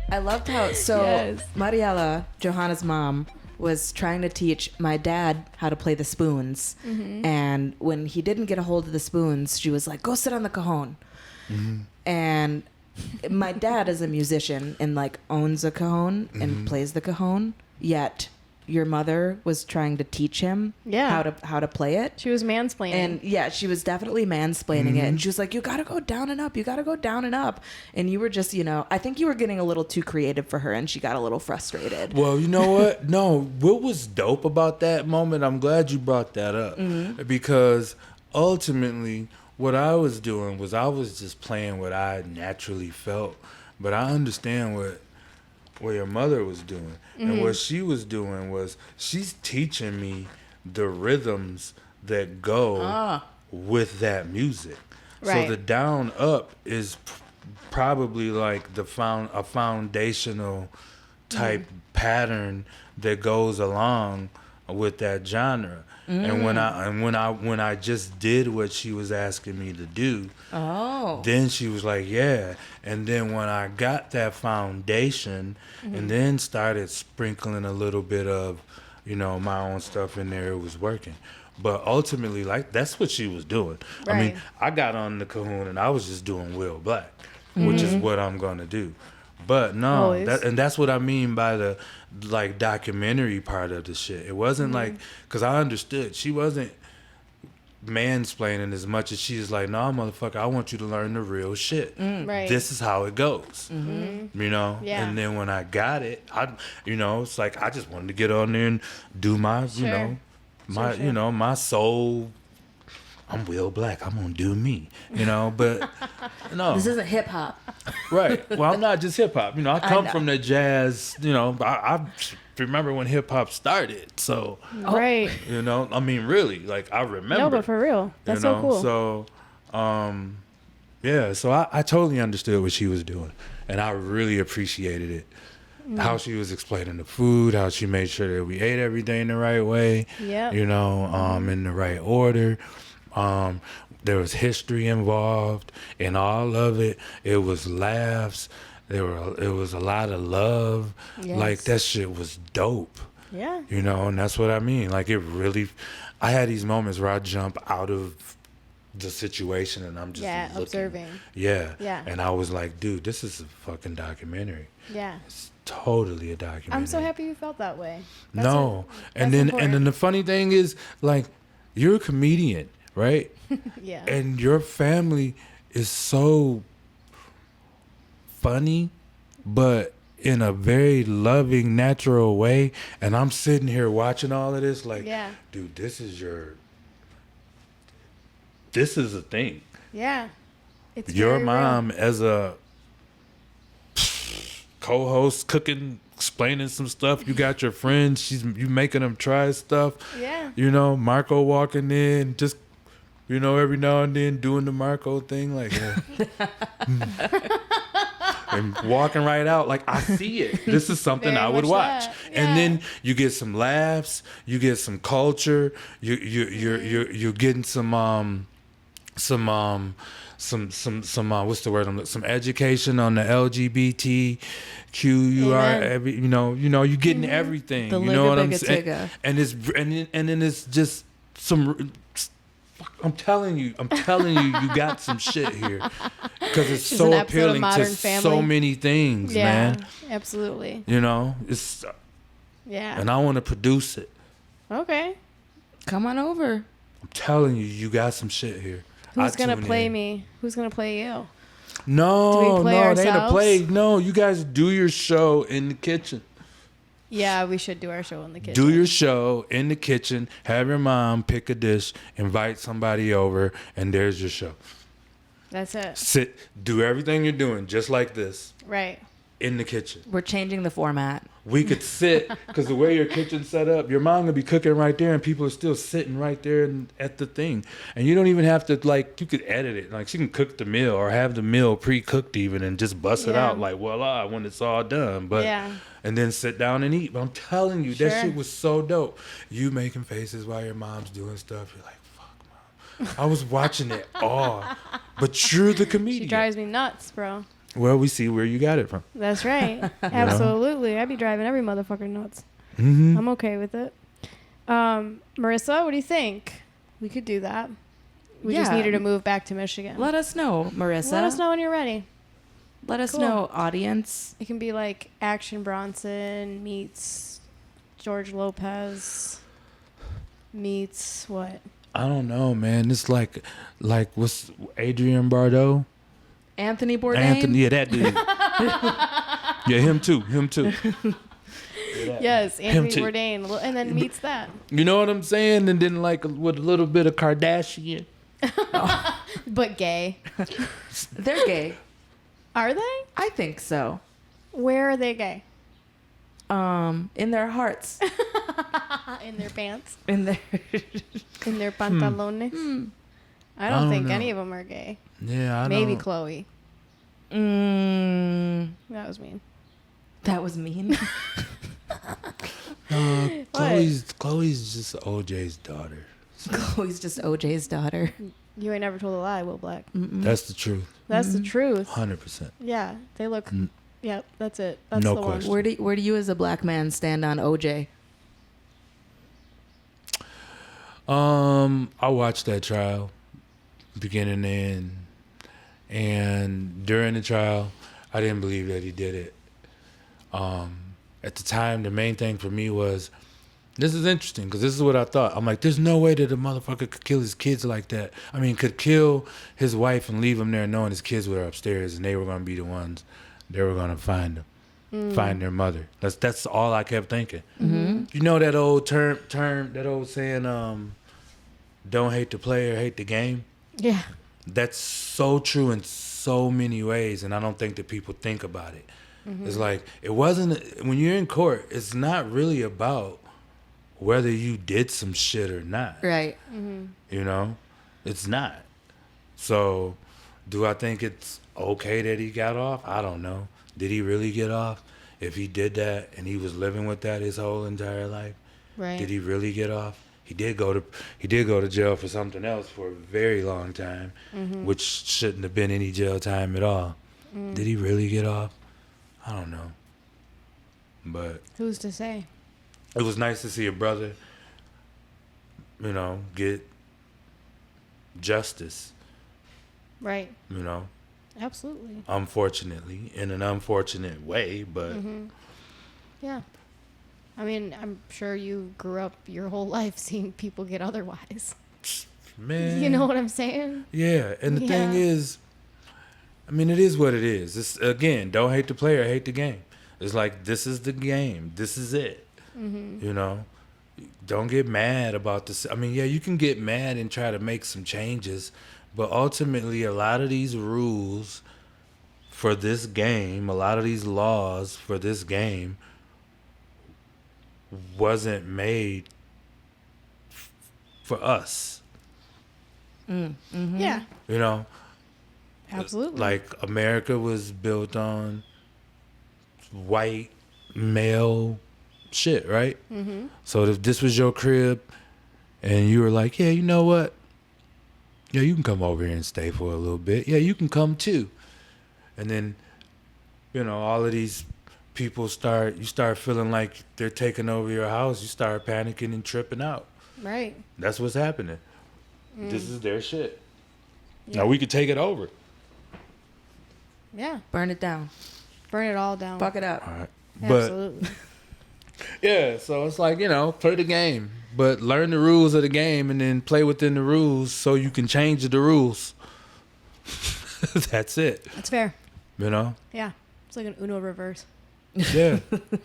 I loved how Mariela, Johanna's mom, was trying to teach my dad how to play the spoons. And when he didn't get a hold of the spoons, she was like, go sit on the cajon. And my dad is a musician and like owns a cajon and plays the cajon, yet your mother was trying to teach him how to play it. She was mansplaining. And yeah, she was definitely mansplaining it. And she was like, you got to go down and up. You got to go down and up. And you were just, I think you were getting a little too creative for her and she got a little frustrated. Well, you know what? No, what was dope about that moment, I'm glad you brought that up. Because ultimately, what I was doing was I was just playing what I naturally felt. But I understand what your mother was doing. And what she was doing was she's teaching me the rhythms that go with that music. Right. So the down up is probably like a foundational type pattern that goes along with that genre. And when I just did what she was asking me to do, then she was like, yeah. And then when I got that foundation and then started sprinkling a little bit of, my own stuff in there, it was working. But ultimately, like, that's what she was doing. Right. I mean, I got on the cajon and I was just doing Will Black, which is what I'm going to do. But no, that's what I mean by the like documentary part of the shit. It wasn't like, because I understood she wasn't mansplaining as much as she's like, no, motherfucker, I want you to learn the real shit. Right. This is how it goes. Yeah. And then when I got it, it's like I just wanted to get on there and do my, my soul. I'm Will Black. I'm gonna do me, But no, this isn't hip hop, right? Well, I'm not just hip hop. I come from the jazz. I remember when hip hop started. So right, I mean, really, like I remember. No, but for real, that's so cool. So, yeah. So I totally understood what she was doing, and I really appreciated it. How she was explaining the food, how she made sure that we ate everything the right way. Yeah. In the right order. There was history involved in all of it. It was laughs. It was a lot of love. Yes. Like that shit was dope. Yeah. And that's what I mean. Like it really, I had these moments where I jump out of the situation and I'm just looking. Observing. Yeah. Yeah. And I was like, dude, this is a fucking documentary. Yeah. It's totally a documentary. I'm so happy you felt that way. And then the funny thing is, like, you're a comedian. Right? Yeah. And your family is so funny, but in a very loving, natural way. And I'm sitting here watching all of this like, dude, this is a thing. Yeah. It's your mom real. As a co-host cooking, explaining some stuff. You got your friends. You making them try stuff. Yeah. Marco walking in, just every now and then doing the Marco thing, like, and walking right out, like, I see it. This is something I would watch. Yeah. And then you get some laughs, you get some culture, you're getting some what's the word? Some education on the LGBTQUR. You're getting everything. The you know what I'm saying? And then it's just some. I'm telling you, you got some shit here because it's so appealing to so many things, man. Absolutely. It's and I want to produce it. Okay, come on over. I'm telling you, you got some shit here. Who's gonna play me? Who's gonna play you? No, they ain't a play. No, you guys do your show in the kitchen. Yeah, we should do our show in the kitchen. Do your show in the kitchen. Have your mom pick a dish, invite somebody over, and there's your show. That's it. Sit, do everything you're doing, just like this. Right. In the kitchen. We're changing the format. We could sit, because the way your kitchen's set up, your mom could be cooking right there, and people are still sitting right there at the thing. And you don't even have to, like, you could edit it. Like, she can cook the meal or have the meal pre-cooked even and just bust it out, like, voila, when it's all done. But and then sit down and eat. But I'm telling you, that shit was so dope. You making faces while your mom's doing stuff. You're like, fuck, mom. I was watching it all. But you're the comedian. She drives me nuts, bro. Well, we see where you got it from. That's right. Absolutely. I'd be driving every motherfucker nuts. Mm-hmm. I'm okay with it. Marissa, what do you think? We could do that. We just needed to move back to Michigan. Let us know, Marissa. Let us know when you're ready. Let us know, audience. It can be like Action Bronson meets George Lopez meets what? I don't know, man. It's like what's Adrian Bardeau? Anthony Bourdain? Yeah, that dude. Yeah, him too. Yes, Anthony Bourdain. And then meets that. You know what I'm saying? And then like with a little bit of Kardashian. But gay. They're gay. Are they? I think so. Where are they gay? In their hearts. In their pants? In their pantalones? I don't think any of them are gay. Yeah, I Maybe don't. Chloe. That was mean. That was mean. Chloe's just OJ's daughter. Chloe's just OJ's daughter. You ain't never told a lie, Will Black. That's the truth. That's the truth. 100%. Yeah, they look. Yep, that's it. That's No the question. one. Where do you as a black man stand on OJ? I watched that trial, beginning to end, and during the trial, I didn't believe that he did it. At the time, the main thing for me was, this is interesting because this is what I thought. I'm like, there's no way that a motherfucker could kill his kids like that. I mean, could kill his wife and leave him there knowing his kids were upstairs and they were going to be the ones they were going to find them, find their mother. That's all I kept thinking. Mm-hmm. You know that old term, that old saying, don't hate the player, hate the game? Yeah. That's so true in so many ways, and I don't think that people think about it. Mm-hmm. It's like, it wasn't, when you're in court, it's not really about whether you did some shit or not. Right. Mm-hmm. You know? It's not. So, do I think it's okay that he got off? I don't know. Did he really get off? If he did that and he was living with that his whole entire life, Right. did he really get off? He did go to jail for something else for a very long time, which shouldn't have been any jail time at all. Did he really get off? I don't know. But Who's to say? it was nice to see a brother, get justice, Right. Absolutely. unfortunately, in an unfortunate way, but Yeah. I mean, I'm sure you grew up your whole life seeing people get otherwise. man. You know what I'm saying? Yeah, and the thing is, I mean, it is what it is. It's, again, don't hate the player, hate the game. It's like, this is the game. This is it. Don't get mad about this. I mean, yeah, you can get mad and try to make some changes, but ultimately, a lot of these rules for this game, a lot of these laws for this game wasn't made for us. Yeah. Absolutely. Like, America was built on white male shit, right? So if this was your crib and you were like, yeah, you know what? Yeah, you can come over here and stay for a little bit. Yeah, you can come too. And then, all of these people you start feeling like they're taking over your house. You start panicking and tripping out. Right. That's what's happening. This is their shit. Now we could take it over. Yeah. Burn it down. Burn it all down. Fuck it up. All right. Absolutely. Yeah, so it's like, play the game, but learn the rules of the game and then play within the rules so you can change the rules. That's it. That's fair. Yeah. It's like an Uno reverse. Yeah.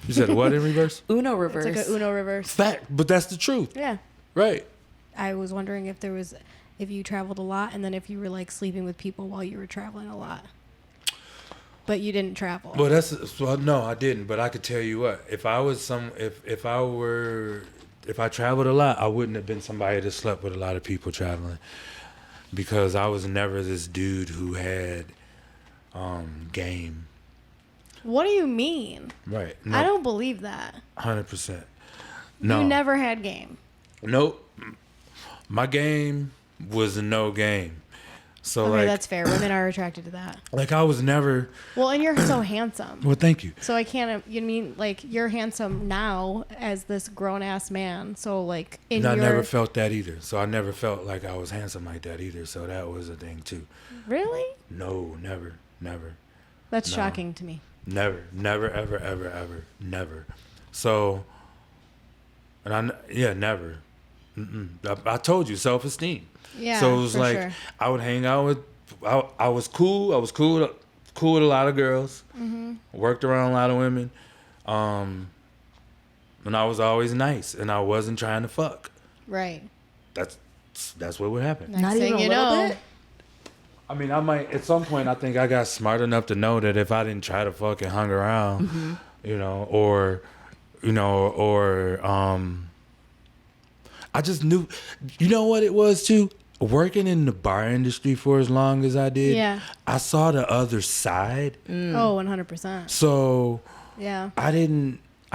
You said what in reverse? Uno reverse. It's like an Uno reverse. Fact, but that's the truth. Yeah. Right. I was wondering if you traveled a lot and then if you were like sleeping with people while you were traveling a lot. But you didn't travel. Well, no, I didn't. But I could tell you what, if I traveled a lot, I wouldn't have been somebody that slept with a lot of people traveling, because I was never this dude who had game. What do you mean? Right. I don't believe that. 100%. No. You never had game. Nope. My game was a no game. So Okay, like that's fair. Women are attracted to that. like I was never. Well, and you're so handsome. Well, thank you. So I can't. You mean like you're handsome now as this grown ass man? So like in And I your never felt that either. So I never felt like I was handsome like that either. So that was a thing too. really? No, never, never. That's No. shocking to me. Never, never, ever, ever, ever, never. So, never. I told you, self-esteem. Yeah. So it was for like sure. I would hang out with. I was cool. I was cool with a lot of girls. Mm-hmm. Worked around a lot of women. And I was always nice, and I wasn't trying to fuck. Right. That's what would happen. Next Not thing even a you little know, bit? I mean, I might at some point. I think I got smart enough to know that if I didn't try to fuck and hung around, I just knew. You know what it was too. Working in the bar industry for as long as I did, Yeah. I saw the other side. Oh, 100%. So Yeah. I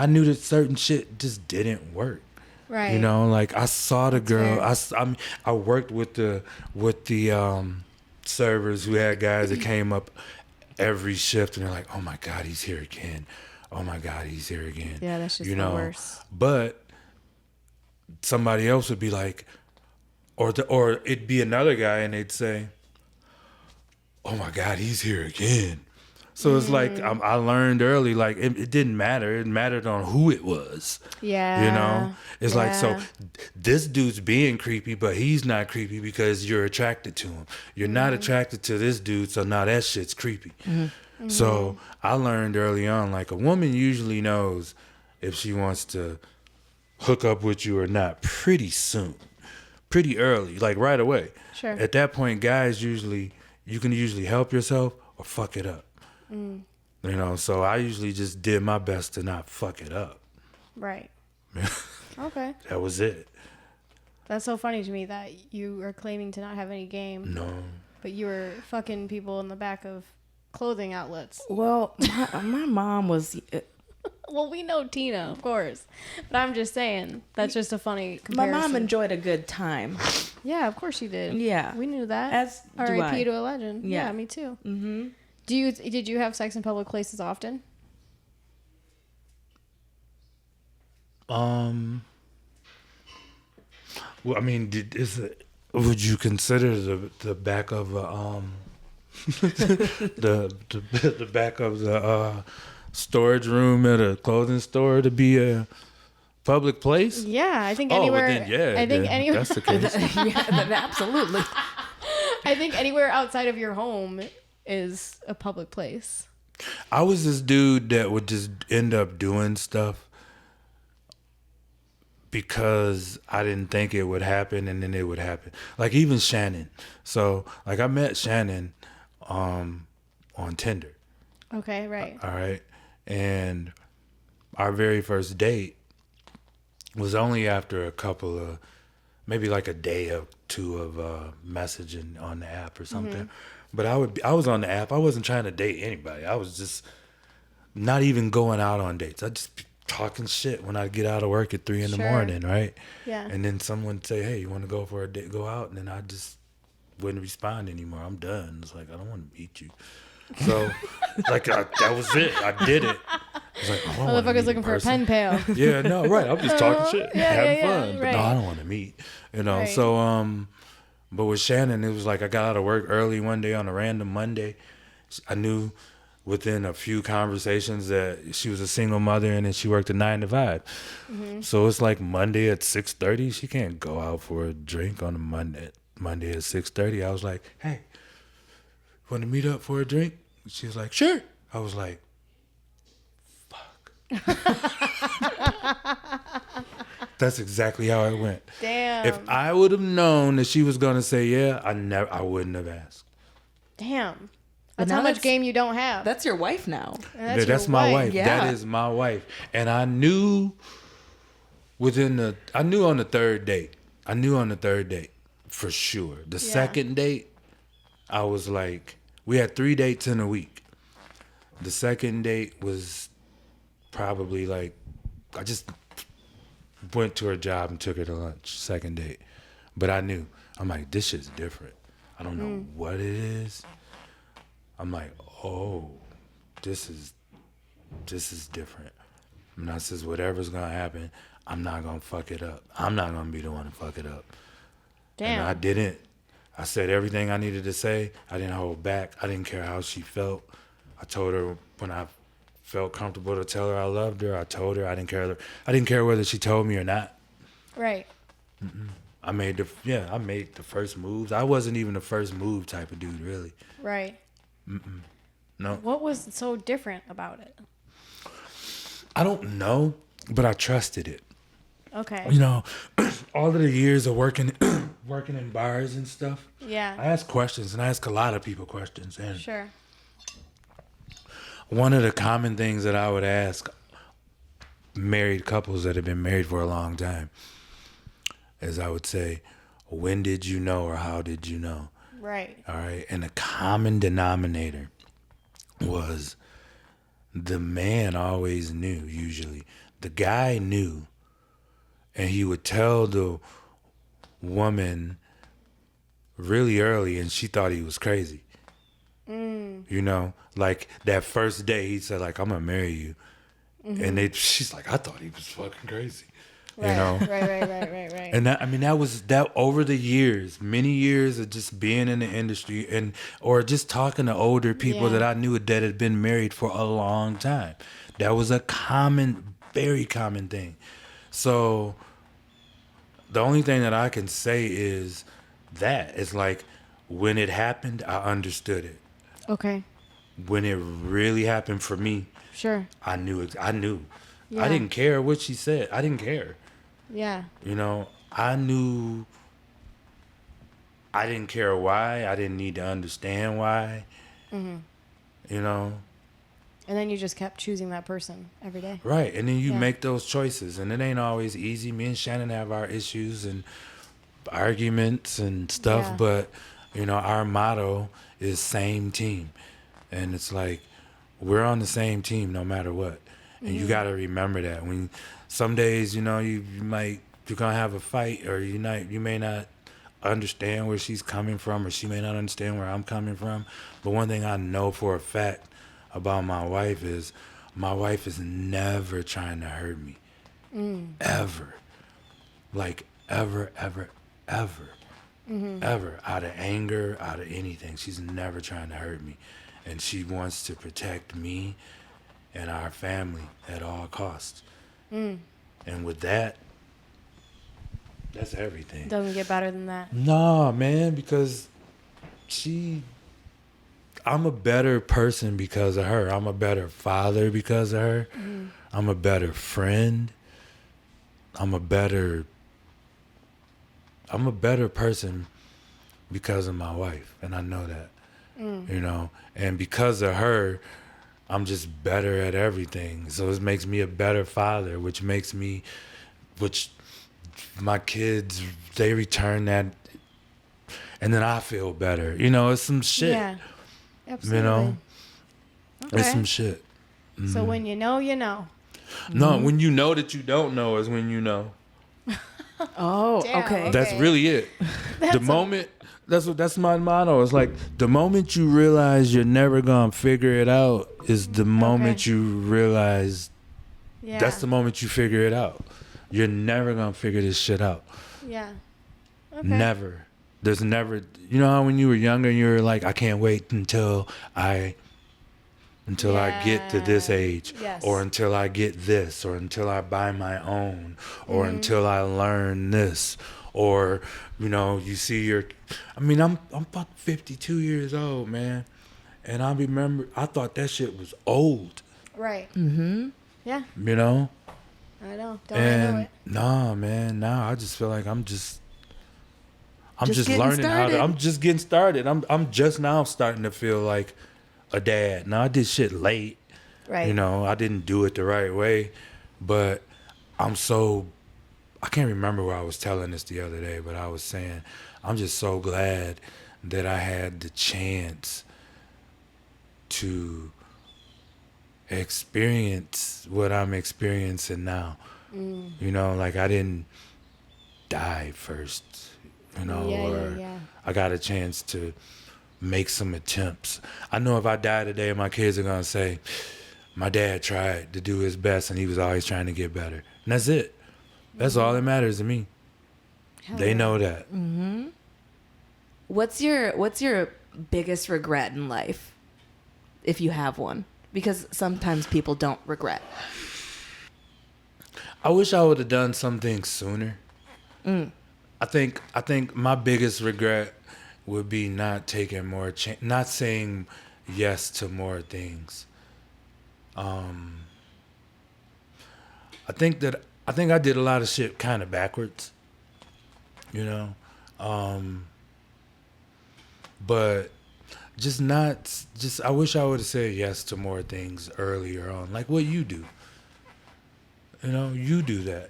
knew that certain shit just didn't work. Right. You know, like I saw the girl. fair. I worked with the servers who had guys that came up every shift, and they're like, "Oh my God, he's here again! Oh my God, he's here again!" Yeah, that's just you the know. worst. But somebody else would be like, or it'd be another guy, and they'd say, "Oh my God, he's here again." So it's like I learned early, like it didn't matter. It mattered on who it was. Yeah. You know, it's like, so Yeah. this dude's being creepy, but he's not creepy because you're attracted to him. You're not attracted to this dude, so now that shit's creepy. So I learned early on, like a woman usually knows if she wants to hook up with you or not pretty soon, pretty early, like right away. Sure. At that point, guys you can usually help yourself or fuck it up. You know, so I usually just did my best to not fuck it up. Right. Okay. That was it. That's so funny to me that you are claiming to not have any game, No. but you were fucking people in the back of clothing outlets. Well, my mom was. Well, we know Tina, of course, but I'm just saying that's just a funny My comparison. mom enjoyed a good time. Yeah, of course she did. Yeah. we knew that. As do I. R.I.P. to a legend. Yeah. Yeah, me too. Mm-hmm. Did you have sex in public places often? Well, I mean, would you consider the back of the back of the storage room at a clothing store to be a public place? Yeah, I think Oh, well anywhere. then, yeah. I think then anywhere. That's the case. Yeah, absolutely. I think anywhere outside of your home is a public place. I was this dude that would just end up doing stuff because I didn't think it would happen, and then it would happen. Like even Shannon. So like I met Shannon on Tinder. Okay, right. All right. And our very first date was only after a couple of, maybe like a day or two of messaging on the app or something. But I was on the app. I wasn't trying to date anybody. I was just not even going out on dates. I just be talking shit when I get out of work at 3 in the Sure. morning, right? Yeah. And then someone say, "Hey, you want to go for a date? Go out?" And then I just wouldn't respond anymore. I'm done. It's like I don't want to meet you. So, like that was it. I did it. I was like, I don't wanna meet Motherfucker's in looking for a person. pen pal. Yeah, no, right. I'm just talking shit, Yeah, having yeah, yeah, fun. But right. no, I don't want to meet. You know. Right. So but with Shannon, it was like I got out of work early one day on a random Monday. I knew within a few conversations that she was a single mother and then she worked a 9 to 5. So it's like Monday at 6:30. She can't go out for a drink on a Monday at 6:30. I was like, "Hey, want to meet up for a drink?" She was like, "Sure." I was like, "Fuck." That's exactly how it went. Damn. If I would have known that she was gonna say yeah, I wouldn't have asked. Damn. But That's now how much that's- game you don't have. That's your wife now. And That's your my wife. Yeah. That is my wife. And I knew I knew on the third date. I knew on the third date for sure. The second date, I was like, we had 3 dates in a week. The second date was probably like, I just went to her job and took her to lunch. Second date. But I knew. I'm like, this shit's different. I don't know what it is. I'm like, oh, this is different. And I says, whatever's gonna happen, I'm not gonna fuck it up. I'm not gonna be the one to fuck it up. Damn. And I didn't. I said everything I needed to say. I didn't hold back. I didn't care how she felt. I told her when I felt comfortable to tell her I loved her. I told her I didn't care. I didn't care whether she told me or not. Right. I made the first moves. I wasn't even the first move type of dude, really. Right. No. What was so different about it? I don't know, but I trusted it. Okay. You know, all of the years of working in bars and stuff, I Yeah. ask questions, and I ask a lot of people questions. And Sure. one of the common things that I would ask married couples that have been married for a long time is I would say, when did you know or how did you know? Right. All right. And the common denominator was the man always knew, usually. The guy knew. And he would tell the woman really early, and she thought he was crazy. You know, like that first day, he said, like, I'm going to marry you. And she's like, I thought he was fucking crazy. Right. You know? Right. And that was over the years, many years of just being in the industry or just talking to older people Yeah. that I knew that had been married for a long time. That was a very common thing. So the only thing that I can say is that it's like when it happened, I understood it. Okay. When it really happened for me, Sure. I knew. I Yeah. didn't care what she said. I didn't care. Yeah. You know, I knew. I didn't care why. I didn't need to understand why. You know, And then you just kept choosing that person every day. right. And then you Yeah. make those choices, and it ain't always easy. Me and Shannon have our issues and arguments and stuff, Yeah. but you know, our motto is same team, and it's like we're on the same team no matter what. And you got to remember that when some days, you know, you're gonna have a fight, or you may not understand where she's coming from, or she may not understand where I'm coming from. But one thing I know for a fact about my wife is never trying to hurt me. Ever. Like ever, ever, ever. Ever. Out of anger, out of anything. She's never trying to hurt me. And she wants to protect me and our family at all costs. And with that, that's everything. Doesn't get better than that. Nah, man, because I'm a better person because of her. I'm a better father because of her. I'm a better friend. I'm a better person because of my wife, and I know that. You know, and because of her, I'm just better at everything. So it makes me a better father, which my kids, they return that, and then I feel better. You know, it's some shit. Yeah. Absolutely. You know, Okay. it's some shit. So when you know, you know. No, when you know that you don't know is when you know. Oh, Damn. okay. That's really it. That's my motto. It's like the moment you realize you're never gonna figure it out is the moment you realize Yeah. that's the moment you figure it out. You're never gonna figure this shit out. Yeah. Okay. Never. There's never. You know how when you were younger you were like, I can't wait until I get to this age, Yes. or until I get this, or until I buy my own, or until I learn this, or you know, you see I'm about 52 years old, man, and I remember I thought that shit was old, Right. Mm-hmm. Yeah. you know, I know. Don't I know it? nah, man, now I just feel like I'm just getting learning started. I'm just getting started. I'm just now starting to feel like a dad. Now I did shit late. Right. You know, I didn't do it the right way, but I can't remember where I was telling this the other day, but I was saying I'm just so glad that I had the chance to experience what I'm experiencing now. You know, like I didn't die first, you know, Yeah, or yeah. I got a chance to make some attempts. I know if I die today, my kids are going to say, my dad tried to do his best and he was always trying to get better. And that's it. That's all that matters to me. Hell They yeah. know that. What's your biggest regret in life, if you have one? Because sometimes people don't regret. I wish I would have done something sooner. I think my biggest regret would be not taking more not saying yes to more things. I think I did a lot of shit kind of backwards, you know, but I wish I would have said yes to more things earlier on, like what you do. You know, you do that.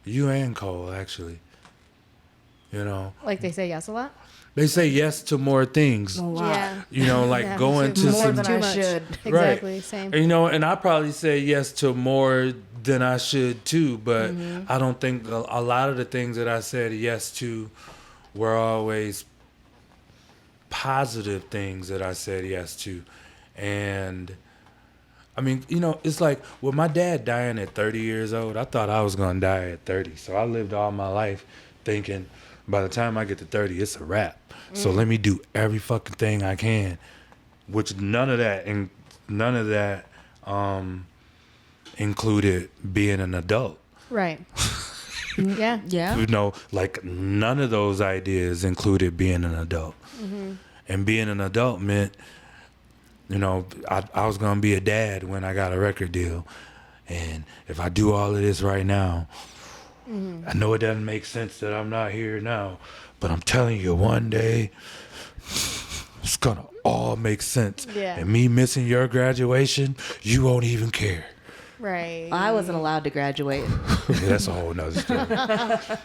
You and Cole, actually. You know, Like they say yes a lot. they say yes to more things. Yeah. You know, like Yeah, going too- to More some than too I much. should. Exactly. Same. You know, and I probably say yes to more than I should too, but I don't think a lot of the things that I said yes to were always positive things that I said yes to. And I mean, you know, it's like with my dad dying at 30 years old, I thought I was going to die at 30. So I lived all my life thinking by the time I get to 30, it's a wrap. So let me do every fucking thing I can, which none of that included being an adult. Right. Yeah. Yeah. You know, like none of those ideas included being an adult. And being an adult meant, you know, I was going to be a dad when I got a record deal. And if I do all of this right now, I know it doesn't make sense that I'm not here now, but I'm telling you, one day it's going to all make sense. Yeah. And me missing your graduation, you won't even care. Right. I wasn't allowed to graduate. That's a whole nother story.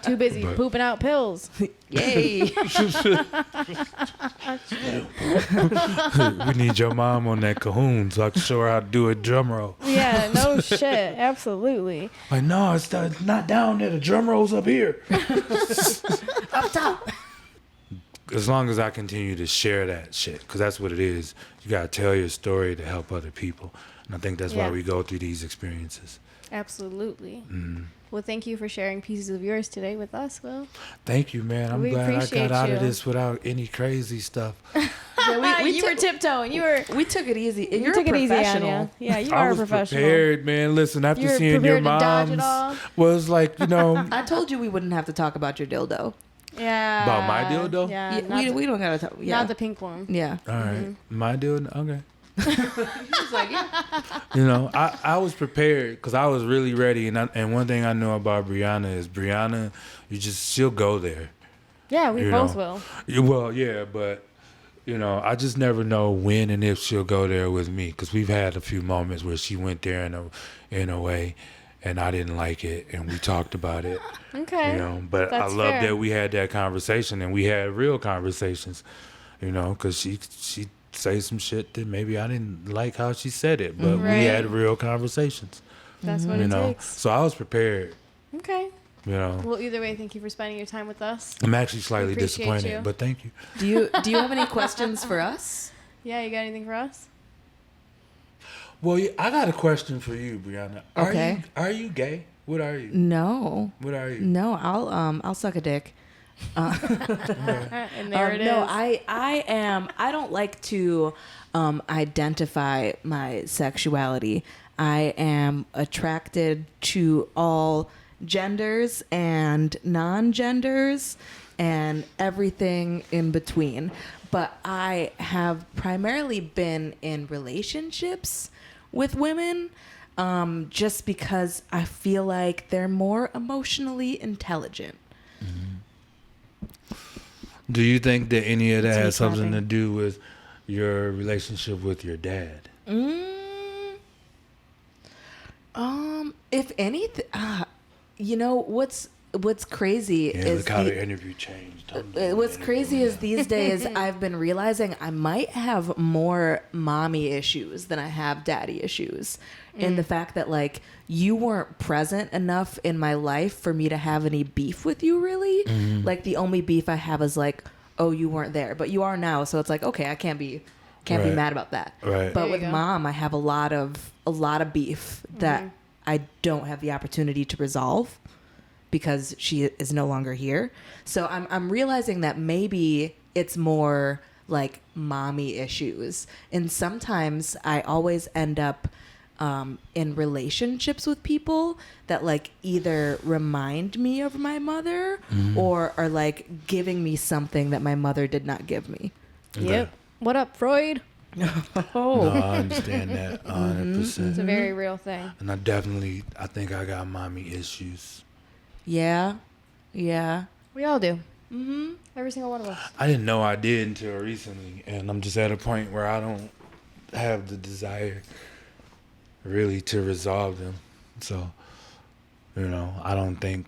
Too busy But- pooping out pills. Yay. We need your mom on that cajon so I can show her how to do a drum roll. Yeah. No shit. Absolutely. Like, no, it's not down there. The drum roll's up here. Up top. As long as I continue to share that shit, because that's what it is. You got to tell your story to help other people. And I think that's why Yeah. we go through these experiences. Absolutely. Mm. Well, thank you for sharing pieces of yours today with us, Will. Thank you, man. I'm We glad I appreciate got out of you. this without any crazy stuff. Yeah, you were tiptoeing. You were. we took it easy. You You're took a it easy on professional. you. Yeah, you I are a was professional. prepared, man. Listen, after You're seeing your prepared to dodge it mom's, all? well, it's like, you know, I told you we wouldn't have to talk about your dildo. Yeah. About my dildo? Yeah. Yeah, not, we don't gotta talk. Yeah. not the pink one. Yeah. all right, my deal, okay. He's like, yeah. You know, I was prepared because I was really ready. And one thing I know about Brianna is she'll go there. Yeah, we You both know. will. Well, yeah, but, you know, I just never know when and if she'll go there with me, because we've had a few moments where she went there in a way and I didn't like it, and we talked about it. Okay. You know, but That's I love fair. that we had that conversation and we had real conversations, you know, because she say some shit that maybe I didn't like how she said it, but Right. we had real conversations, That's what you it know. takes. So I was prepared, Okay. you know. Well, either way, thank you for spending your time with us. I'm actually slightly appreciate disappointed, you. but thank you. Do you have any questions for us? Yeah, you got anything for us? Well, yeah, I got a question for you, Brianna. Okay. Are you gay? What are you? No. What are you? No, I'll suck a dick. And there it is. No, I am. I don't like to identify my sexuality. I am attracted to all genders and non-genders and everything in between. But I have primarily been in relationships with women just because I feel like they're more emotionally intelligent. Do you think that any of that That's me has something clapping. to do with your relationship with your dad? If anything, you know what's crazy Yeah, is look how the interview changed. what's crazy is these days I've been realizing I might have more mommy issues than I have daddy issues. In the fact that like you weren't present enough in my life for me to have any beef with you really. Like the only beef I have is like oh, you weren't there, but you are now. So it's like, okay, I can't be mad about that. Right. But There with you go. mom, I have a lot of beef that I don't have the opportunity to resolve because she is no longer here. So I'm realizing that maybe it's more like mommy issues. And sometimes I always end up in relationships with people that like either remind me of my mother or are like giving me something that my mother did not give me. Yep. What up, Freud? No, I understand that 100%. It's a very real thing. And I think I got mommy issues. Yeah. Yeah. We all do. Mm-hmm. Every single one of us. I didn't know I did until recently, and I'm just at a point where I don't have the desire really to resolve them. So, I don't think.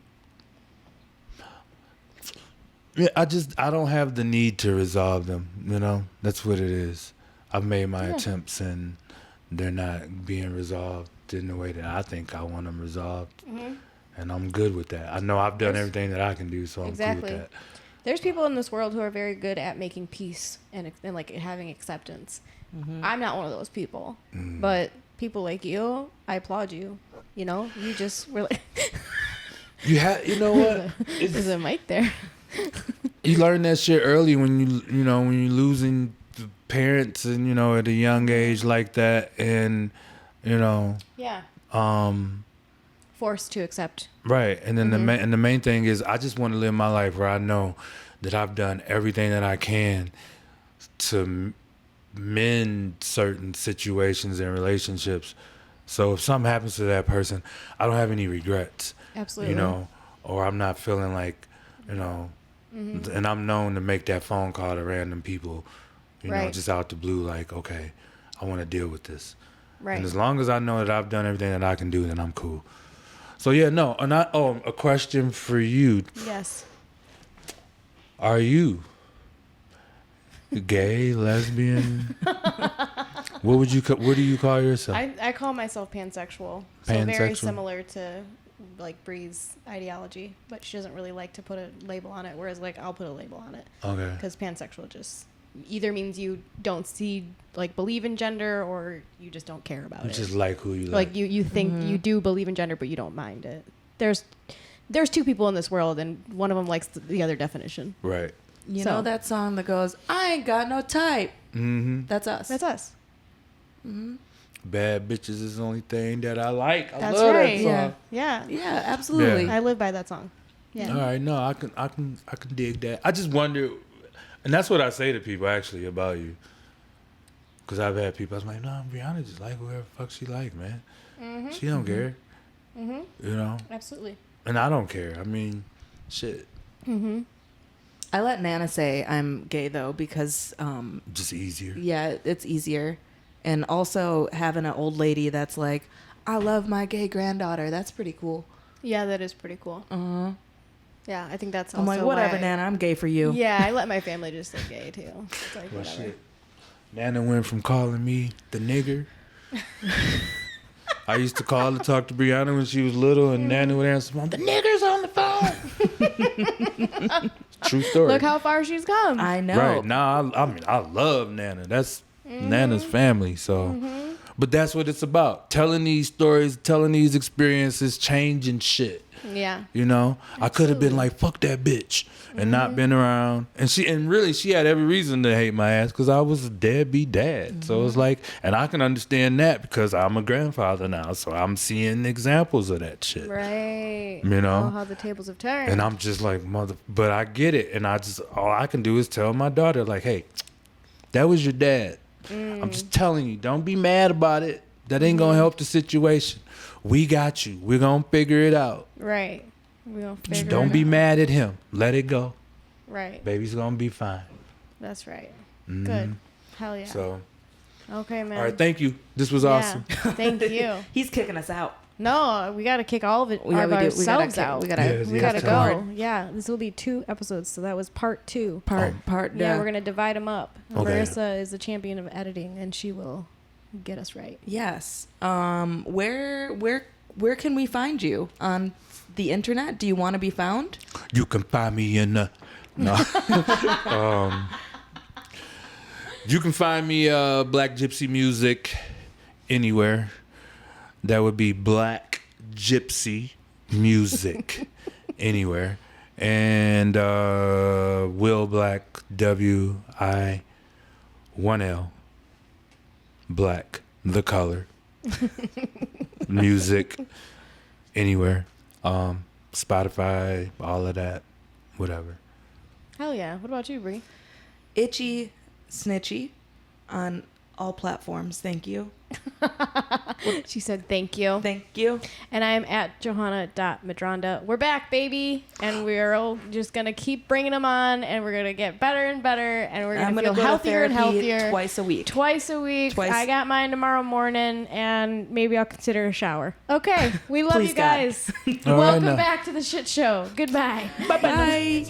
Yeah, I don't have the need to resolve them. That's what it is. I've made my attempts, and they're not being resolved in the way that I think I want them resolved. And I'm good with that. I know I've done everything that I can do, so I'm cool with that. There's people in this world who are very good at making peace and like having acceptance. I'm not one of those people, but people like you, I applaud you. You just were like, You know what? there's a mic there. You learn that shit early when when you're losing parents and at a young age like that, and Yeah. um Forced to accept. right, and then the main thing is I just want to live my life where I know that I've done everything that I can to mend certain situations and relationships. So if something happens to that person, I don't have any regrets. Absolutely. Or I'm not feeling like, and I'm known to make that phone call to random people, Right. just out the blue, like, okay, I want to deal with this. Right. And as long as I know that I've done everything that I can do, then I'm cool. So yeah, no, a question for you. Yes. Are you gay, lesbian? What do you call yourself? I call myself pansexual. So very Pansexual? similar to like Bree's ideology, but she doesn't really like to put a label on it, whereas like I'll put a label on it. Okay. Because pansexual just either means you don't believe in gender, or you just don't care about You it. just like who you like. Like you think you do believe in gender, but you don't mind it. There's two people in this world, and one of them likes the other definition. Right. You So- know that song that goes, I ain't got no type. Mm-hmm. That's us. That's us. Bad bitches is the only thing that I like. I That's love right. that song. Yeah. Yeah, absolutely. Yeah. I live by that song. Yeah. All right, no, I can dig that. I just wonder, and that's what I say to people actually about you, because I've had people. I was like, no, Brianna just like whoever the fuck she like, man. She don't care, Absolutely. and I don't care. I mean, shit, I let Nana say I'm gay though because just easier. yeah, it's easier. And also having an old lady that's like, I love my gay granddaughter. That's pretty cool. Yeah, that is pretty cool. Uh-huh. Yeah, I think that's I'm also like, whatever, why Nana, I'm gay for you. Yeah, I let my family just say gay too. It's like, Well, whatever. shit. Nana went from calling me the nigger. I used to call to talk to Brianna when she was little, and Nana would answer the phone. The nigger's on the phone. True story. Look how far she's come. I know. Right now, I mean, I love Nana. That's Nana's family. So, but that's what it's about: telling these stories, telling these experiences, changing shit. Yeah. I could have been like, "Fuck that bitch," and not been around. And she had every reason to hate my ass because I was a deadbeat dad. So it's like, and I can understand that because I'm a grandfather now, so I'm seeing examples of that shit. Right. Oh, how the tables have turned. And I'm just like, but I get it. And all I can do is tell my daughter, like, hey, that was your dad. I'm just telling you, don't be mad about it. That ain't going to help the situation. We got you. We're going to figure it out. Right. We don't Just figure don't it be out. mad at him. Let it go. Right. Baby's going to be fine. That's right. Good. Hell yeah. So, Okay, man. all right. Thank you. This was awesome. Thank you. He's kicking us out. No, we got to kick all of it Yeah, we do. We gotta ourselves kick- out. we gotta- Yes, We yes, gotta come go. on. Yeah, this will be 2 episodes, so that was part 2. Part. Yeah, we're gonna divide them up. Okay. Marissa is the champion of editing, and she will get us right. Yes. Where can we find you on the internet? Do you want to be found? You can find me in the No. You can find me Black Gypsy Music anywhere. That would be Black Gypsy Music anywhere. And Will Black, W-I-1-L, Black, the color, music anywhere. Spotify, all of that, whatever. Hell yeah. What about you, Bree? Itchy Snitchy on all platforms. Thank you. She said thank you. Thank you. And I am at Johanna.Madronda. We're back, baby. And we're all just going to keep bringing them on. And we're going to get better and better. And we're going to feel go healthier and therapy healthier. twice a week. Twice a week. Twice. I got mine tomorrow morning. And maybe I'll consider a shower. Okay. We love Please, you guys. All right, Welcome now. back to the shit show. Goodbye. Bye-bye.